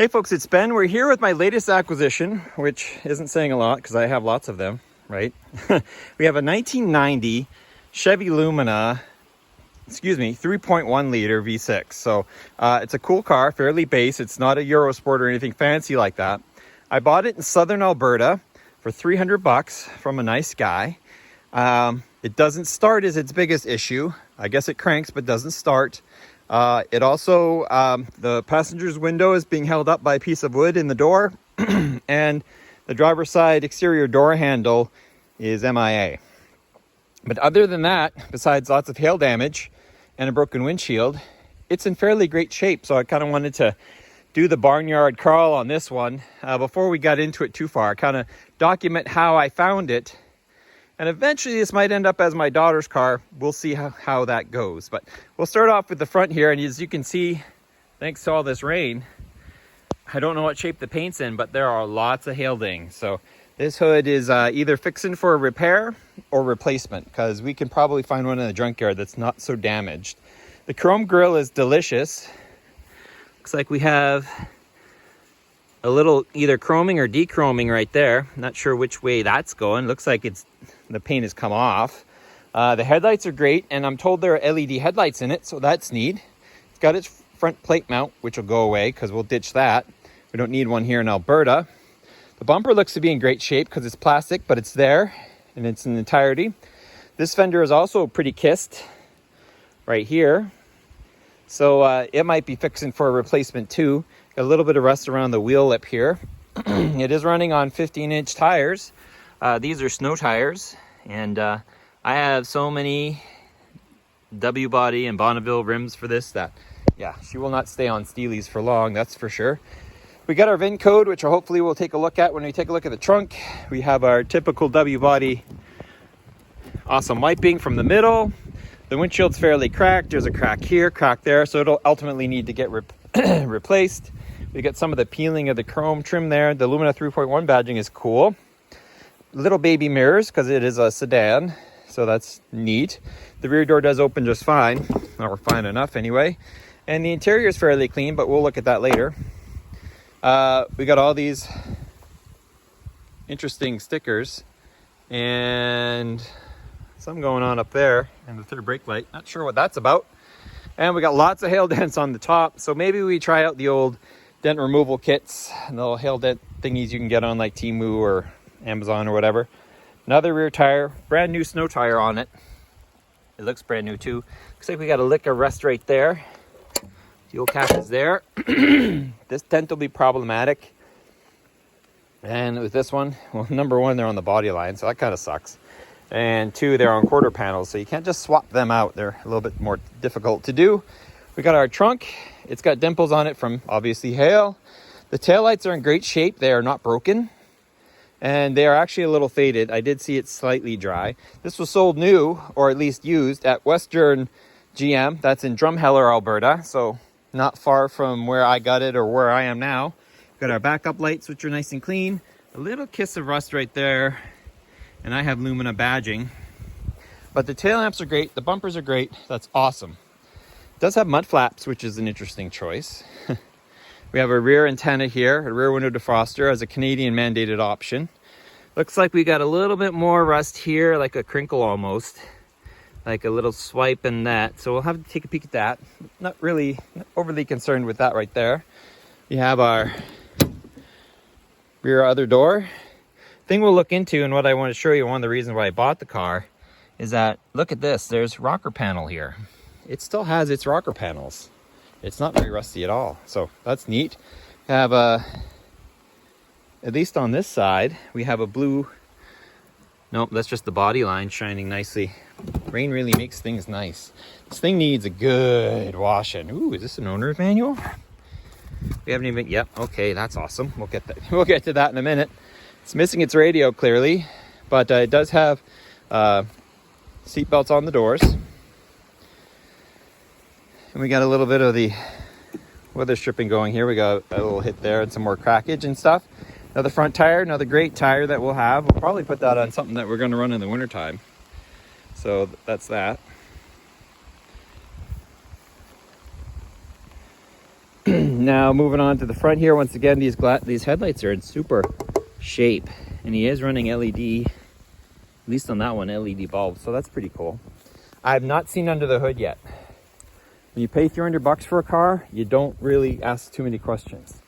Hey folks, it's Ben. We're here with my latest acquisition, which isn't saying a lot because I have lots of them, right? We have a 1990 Chevy Lumina, 3.1 liter V6. So it's a cool car, fairly base. It's not a Euro Sport or anything fancy like that. I bought it in southern Alberta for $300 from a nice guy. It doesn't start is its biggest issue. I guess it cranks but doesn't start. It also, the passenger's window is being held up by a piece of wood in the door, and the driver's side exterior door handle is MIA. But other than that, besides lots of hail damage and a broken windshield, it's in fairly great shape. So I kind of wanted to do the Barnyard Crawl on this one before we got into it too far, kind of document how I found it. And eventually this might end up as my daughter's car. We'll see how that goes. But we'll start off with the front here. And as you can see, thanks to all this rain, I don't know what shape the paint's in, but there are lots of hail dings. So this hood is either fixing for a repair or replacement, because we can probably find one in the junkyard that's not so damaged. The chrome grille is delicious. Looks like we have a little either chroming or dechroming right there. Not sure which way that's going. Looks like the paint has come off. The headlights are great, and I'm told there are LED headlights in it, so that's neat. It's got its front plate mount, which will go away because we'll ditch that. We don't need one here in Alberta. The bumper looks to be in great shape because it's plastic, but it's there and it's in entirety. This fender is also pretty kissed right here, so it might be fixing for a replacement too. Got a little bit of rust around the wheel lip here. It is running on 15-inch tires. These are snow tires, and I have so many W-body and Bonneville rims for this that, yeah, she will not stay on Steely's for long, that's for sure. We got our VIN code, which hopefully we'll take a look at when we take a look at the trunk. We have our typical W-body awesome wiping from the middle. The windshield's fairly cracked. There's a crack here, crack there, so it'll ultimately need to get replaced. We got some of the peeling of the chrome trim there. The Lumina 3.1 badging is cool. Little baby mirrors because it is a sedan, so that's neat. The rear door does open just fine, or fine enough anyway. And the interior is fairly clean, but we'll look at that later. We got all these interesting stickers and something going on up there, and the third brake light. Not sure what that's about. And we got lots of hail dents on the top, so maybe we try out the old dent removal kits and the little hail dent thingies you can get on like Temu or Amazon or whatever. Another rear tire, brand new snow tire on it. It looks brand new too. Looks like we got a lick of rust right there. Fuel cap is there. This dent will be problematic. And with this one, well, number one, they're on the body line, so that kind of sucks. And two, they're on quarter panels, so you can't just swap them out. They're a little bit more difficult to do. We got our trunk. It's got dimples on it from obviously hail. The taillights are in great shape. They are not broken. And they are actually a little faded. I did see it slightly dry. This was sold new, or at least used, at Western GM. That's in Drumheller, Alberta. So not far from where I got it or where I am now. Got our backup lights, which are nice and clean. A little kiss of rust right there. And I have Lumina badging. But the tail lamps are great. The bumpers are great. That's awesome. It does have mud flaps, which is an interesting choice. We have a rear antenna here, a rear window defroster as a Canadian mandated option. Looks like we got a little bit more rust here, like a crinkle almost. Like a little swipe in that. So we'll have to take a peek at that. Not overly concerned with that right there. We have our rear other door. Thing we'll look into, and what I want to show you, one of the reasons why I bought the car, is that, look at this, there's rocker panel here. It still has its rocker panels. It's not very rusty at all, so that's neat. We have at least on this side, we have a blue, nope, that's just the body line shining nicely. Rain really makes things nice. This thing needs a good washing. Ooh, is this an owner's manual? We haven't even, yep, okay, that's awesome. We'll get to that in a minute. It's missing its radio clearly, but it does have seat belts on the doors. And we got a little bit of the weather stripping going here. We got a little hit there and some more crackage and stuff. Another front tire, another great tire that we'll have. We'll probably put that on something that we're going to run in the wintertime. So that's that. Now moving on to the front here. Once again, these headlights are in super shape, and he is running LED, at least on that one, LED bulbs, so that's pretty cool. I have not seen under the hood yet. When you pay 300 bucks for a car, you don't really ask too many questions.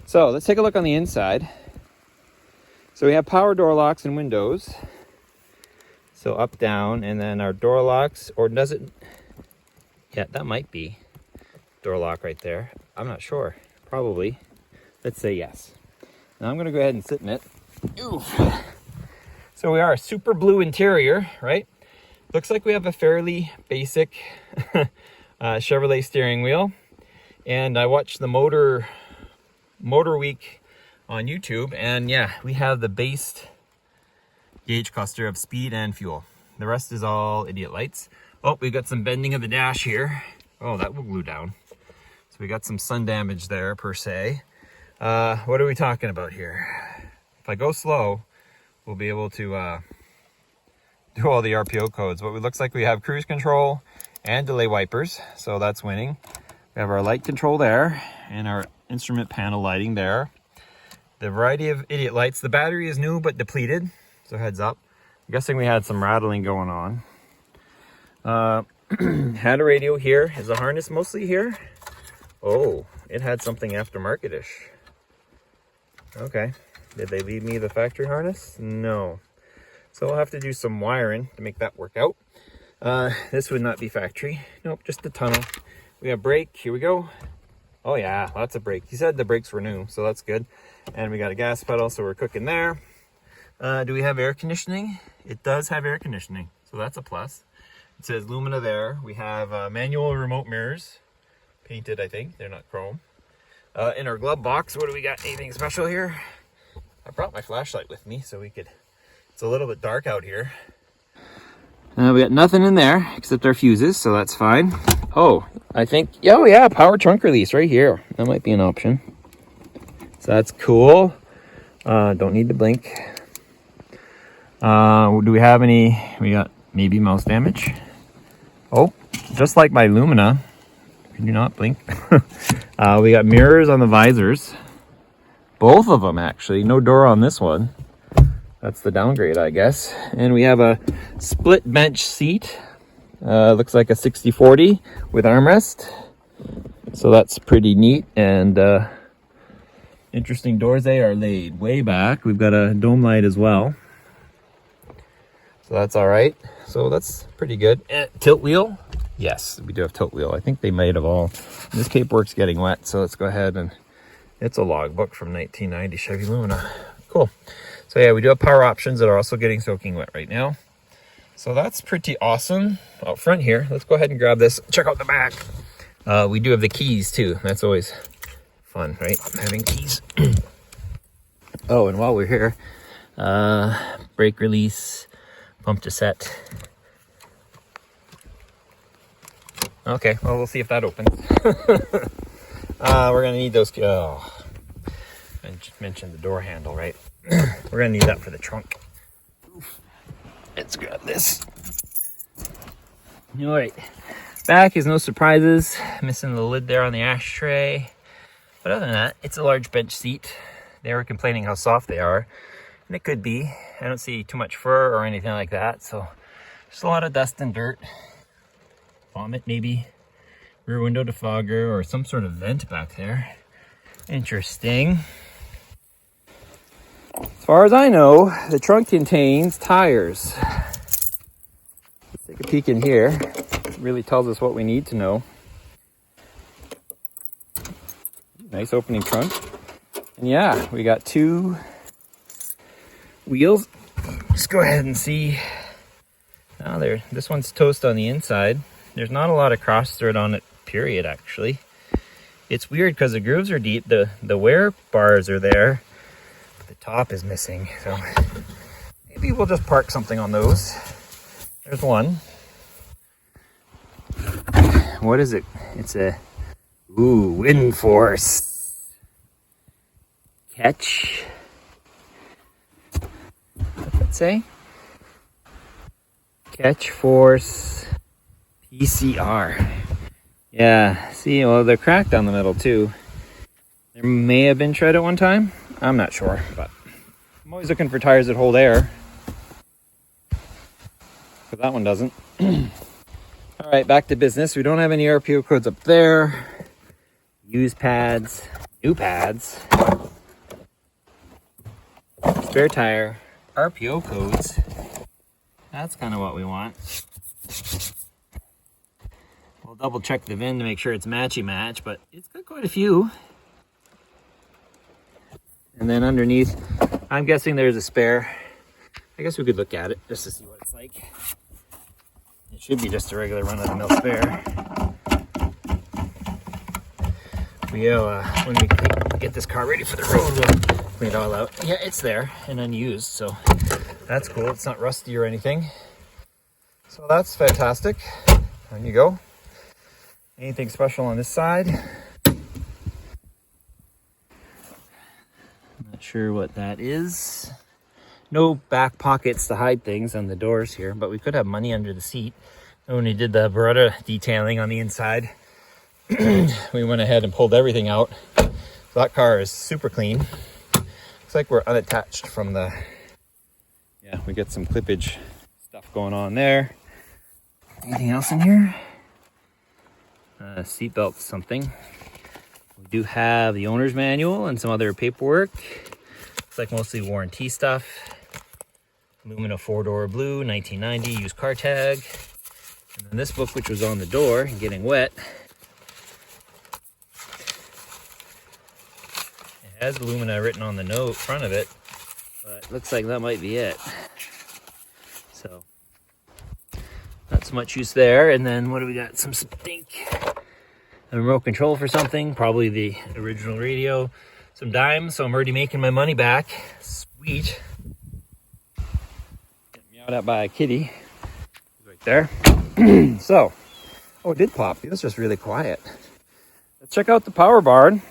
So let's take a look on the inside. So we have power door locks and windows. So up, down, and then our door locks, or does it? Yeah, that might be door lock right there. I'm not sure, probably. Let's say yes. Now I'm gonna go ahead and sit in it. Oof. So we are a super blue interior, right? Looks like we have a fairly basic Chevrolet steering wheel. And I watched the Motor Week on YouTube, and yeah, we have the based gauge cluster of speed and fuel. The rest is all idiot lights. Oh, we got some bending of the dash here. Oh, that will glue down. So we got some sun damage there per se. What are we talking about here? If I go slow, we'll be able to do all the RPO codes. But it looks like we have cruise control and delay wipers, so that's winning. We have our light control there and our instrument panel lighting there. The variety of idiot lights. The battery is new but depleted, so heads up. I'm guessing we had some rattling going on. Had a radio here. Is the harness mostly here? Oh, it had something aftermarket-ish. Okay. Did they leave me the factory harness? No. So we'll have to do some wiring to make that work out. This would not be factory. Nope, just the tunnel. We have brake. Here we go. Oh yeah, lots of brake. He said the brakes were new, so that's good. And we got a gas pedal, so we're cooking there. Do we have air conditioning? It does have air conditioning, so that's a plus. It says Lumina there. We have manual remote mirrors. Painted, I think. They're not chrome. In our glove box, what do we got? Anything special here? I brought my flashlight with me so we could... It's a little bit dark out here. We got nothing in there except our fuses, so that's fine. Oh, I think... Oh yeah, power trunk release right here. That might be an option. So that's cool. Don't need to blink. Do we have any... We got maybe mouse damage. Oh, just like my Lumina. Can you not blink? We got mirrors on the visors. Both of them, actually. No door on this one. That's the downgrade, I guess. And we have a split bench seat. Looks like a 60/40 with armrest. So that's pretty neat. And interesting doors. They are laid way back. We've got a dome light as well. So that's all right. So that's pretty good. Tilt wheel. Yes, we do have tilt wheel. I think they might have all. This paperwork's getting wet, so let's go ahead and... It's a logbook from 1990 Chevy Lumina. Cool. So yeah, we do have power options that are also getting soaking wet right now. So that's pretty awesome. Out front here, let's go ahead and grab this. Check out the back. We do have the keys too. That's always fun, right? Having keys. Oh, and while we're here, brake release, pump to set. Okay, well, we'll see if that opens. We're gonna need those. Oh, I just mentioned the door handle, right? We're gonna need that for the trunk. Let's grab this. All right, back is no surprises. Missing the lid there on the ashtray, but other than that, it's a large bench seat. They were complaining how soft they are, and it could be. I don't see too much fur or anything like that, so just a lot of dust and dirt. Vomit maybe. Rear window defogger or some sort of vent back there. Interesting. As far as I know, the trunk contains tires. Let's take a peek in here. It really tells us what we need to know. Nice opening trunk. And yeah, we got two wheels. Let's go ahead and see. Now there, this one's toast on the inside. There's not a lot of cross thread on it, period, actually. It's weird because the grooves are deep. The wear bars are there, but the top is missing. So maybe we'll just park something on those. There's one. What is it? It's a wind force catch. What's that say? Catch force PCR. Yeah, see, well, they're cracked down the middle too. There may have been tread at one time. I'm not sure, but I'm always looking for tires that hold air. But that one doesn't. All right, back to business. We don't have any RPO codes up there. Used pads, new pads, spare tire, RPO codes. That's kind of what we want. We'll double check the VIN to make sure it's matchy match, but it's got quite a few. And then underneath, I'm guessing there's a spare. I guess we could look at it just to see what it's like. It should be just a regular run-of-the-mill spare. We'll, when we get this car ready for the road, we'll clean it all out. Yeah, it's there and unused, so that's cool. It's not rusty or anything. So that's fantastic. On you go. Anything special on this side? Not sure what that is. No back pockets to hide things on the doors here, but we could have money under the seat. And when we did the Beretta detailing on the inside, we went ahead and pulled everything out. So that car is super clean. Looks like we're unattached from the... Yeah, we get some clippage stuff going on there. Anything else in here? Seatbelt something. We do have the owner's manual and some other paperwork. Looks like mostly warranty stuff. Lumina 4-door blue, 1990, used car tag. And then this book, which was on the door and getting wet. It has Lumina written on the note front of it, but looks like that might be it. So, not so much use there. And then what do we got? Some stink. A remote control for something, probably the original radio. Some dimes, so I'm already making my money back. Sweet. Get meowed at by a kitty. Right there. So, oh, it did pop. It was just really quiet. Let's check out the power barn.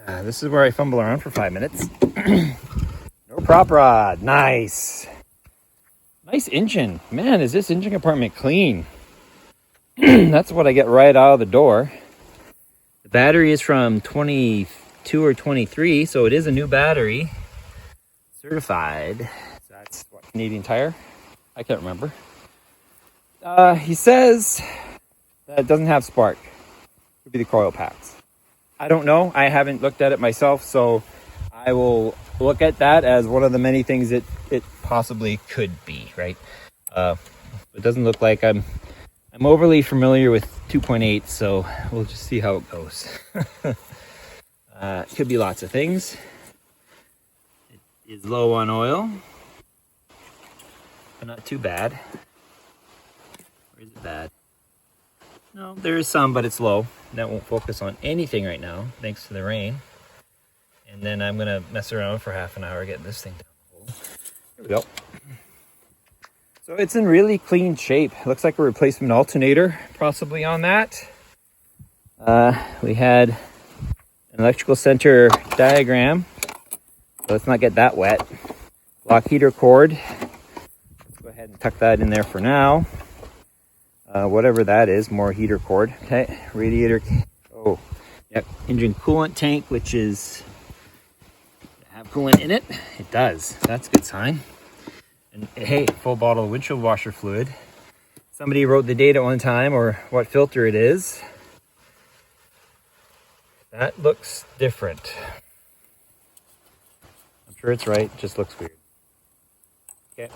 This is where I fumble around for 5 minutes. No prop rod. Nice. Nice engine. Man, is this engine compartment clean. That's what I get right out of the door. The battery is from 22 or 23, so it is a new battery. Certified. So that's what, Canadian Tire? I can't remember. He says that it doesn't have spark. Could be the coil packs. I don't know. I haven't looked at it myself, so I will look at that as one of the many things that it possibly could be, right? It doesn't look like I'm overly familiar with 2.8, so we'll just see how it goes. It could be lots of things. It is low on oil, but not too bad. Or is it bad? No, there is some, but it's low. That won't focus on anything right now, thanks to the rain. And then I'm gonna mess around for half an hour getting this thing down the hole. There we go. So it's in really clean shape. Looks like a replacement alternator, possibly on that. We had an electrical center diagram. So let's not get that wet. Block heater cord. Let's go ahead and tuck that in there for now. Whatever that is, more heater cord. Okay, radiator. Oh, yep. Engine coolant tank, which is have coolant in it. It does. That's a good sign. And hey, full bottle of windshield washer fluid. Somebody wrote the date at one time or what filter it is. That looks different. I'm sure it's right. It just looks weird. Okay.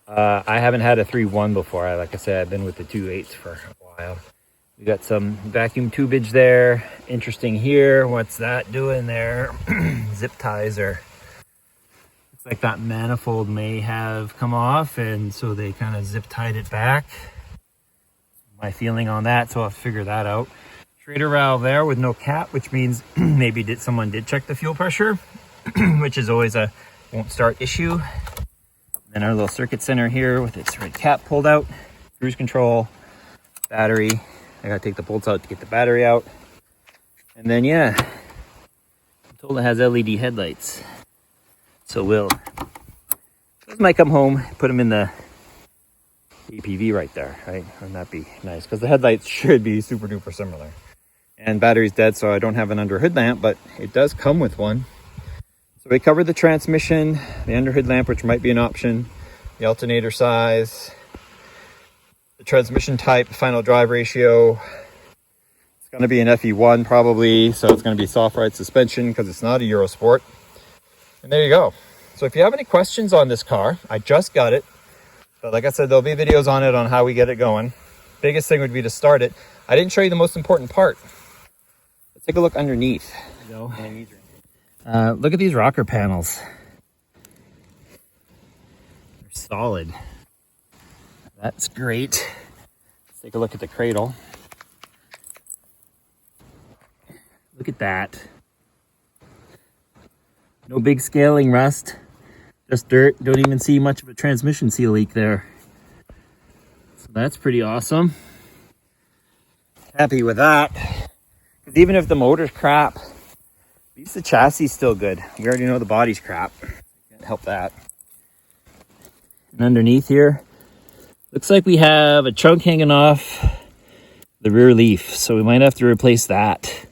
I haven't had a 3.1 before. Like I said, I've been with the 2.8s for a while. We got some vacuum tubage there. Interesting here. What's that doing there? Zip ties are... Looks like that manifold may have come off, and so they kind of zip tied it back. My feeling on that, so I'll figure that out. Schrader valve there with no cap, which means maybe someone did check the fuel pressure, which is always a won't start issue. And our little circuit center here with its red cap pulled out, cruise control, battery. I gotta take the bolts out to get the battery out. And then yeah, I'm told it has LED headlights. So those might come home, put them in the APV right there, right? Wouldn't that be nice? Because the headlights should be super duper similar. and battery's dead, so I don't have an under hood lamp, but it does come with one. So we covered the transmission, the under hood lamp, which might be an option, the alternator size, the transmission type, final drive ratio. It's going to be an FE1 probably, so it's going to be soft ride suspension because it's not a Eurosport. And there you go. So if you have any questions on this car, I just got it. But like I said, there'll be videos on it on how we get it going. Biggest thing would be to start it. I didn't show you the most important part. Let's take a look underneath. Look at these rocker panels. They're solid. That's great. Let's take a look at the cradle. Look at that. No big scaling rust. Just dirt. Don't even see much of a transmission seal leak there. So that's pretty awesome. Happy with that. Because even if the motor's crap, at least the chassis is still good. We already know the body's crap. Can't help that. And underneath here, looks like we have a chunk hanging off the rear leaf. So we might have to replace that.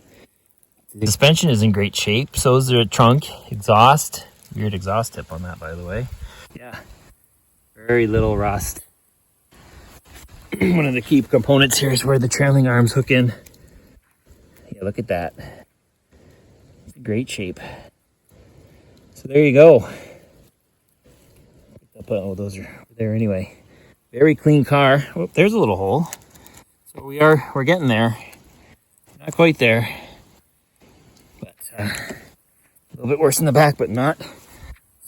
The suspension is in great shape. So is the trunk, exhaust. Weird exhaust tip on that, by the way. Yeah, very little rust. One of the key components here is where the trailing arms hook in. Yeah, look at that. It's in great shape. So there you go. Oh, those are over there anyway. Very clean car. Oh, there's a little hole. So we're getting there. Not quite there. But a little bit worse in the back, but not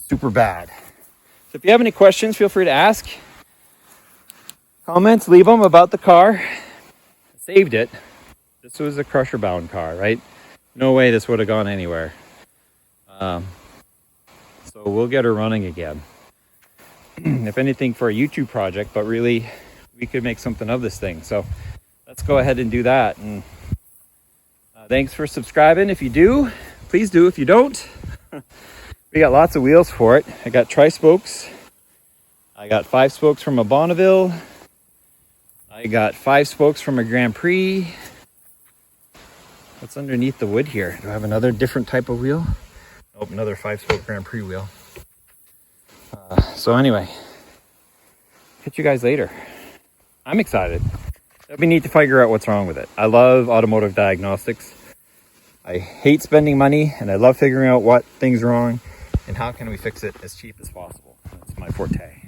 super bad. So if you have any questions, feel free to ask. Comments, leave them about the car. I saved it. This was a crusher bound car, right? No way this would have gone anywhere. So we'll get her running again. If anything, for a YouTube project, but really we could make something of this thing. So let's go ahead and do that. And thanks for subscribing. If you do, please do. If you don't, we got lots of wheels for it. I got tri-spokes. I got 5 spokes from a Bonneville. I got 5 spokes from a Grand Prix. What's underneath the wood here? Do I have another different type of wheel? Oh, another 5-spoke Grand Prix wheel. So anyway, catch you guys later. I'm excited. We need to figure out what's wrong with it. I love automotive diagnostics. I hate spending money, and I love figuring out what thing's wrong and how can we fix it as cheap as possible. That's my forte.